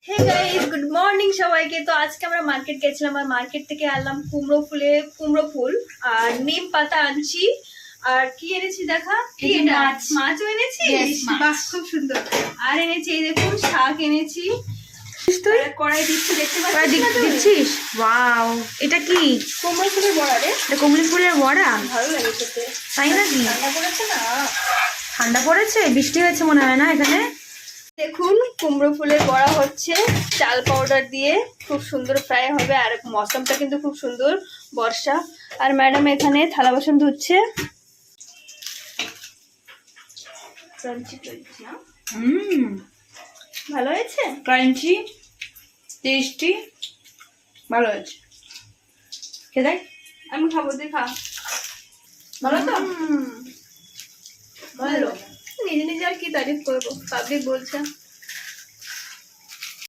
Hey guys, good morning সবাইকে। তো আজকে আমরা মার্কেট গেছিলাম আর মার্কেট থেকে আনলাম কুমড়ো ফুল আর নিম পাতা আনছি। আর কি এনেছি দেখা, কি এটা মাছও এনেছি। বাহ, খুব সুন্দর। আর এনেছি এই দেখুন শাক এনেছি। তুই কড়াই দিচ্ছি, দেখতে দিচ্ছিস? ওয়াও, এটা কি কুমড়ো ফুলের বড়া রে? এটা কুমড়ো ফুলের বড়া? ভালো লাগে খেতে। তাই নাকি? ঠান্ডা পড়েছে না? ঠান্ডা পড়েছে, বৃষ্টি হয়েছে মনে হয় না এখানে। দেখুন কুমড়ো ফুলের বড়া হচ্ছে চাল পাউডার দিয়ে, খুব সুন্দর ফ্রাই হবে। আর মৌসমটা কিন্তু খুব সুন্দর, বর্ষা। আর ম্যাডাম এখানে থালা বাসন ধুচ্ছে। ভালো হয়েছে, ক্রাঞ্চি, টেস্টি, ভালো হয়েছে। খেয়ে দেখ। আমি খাবো, দেখা ভালো তো? ভালো। নিজে নিজে আর কি তারিফ করবো, পাবলিক বলছে।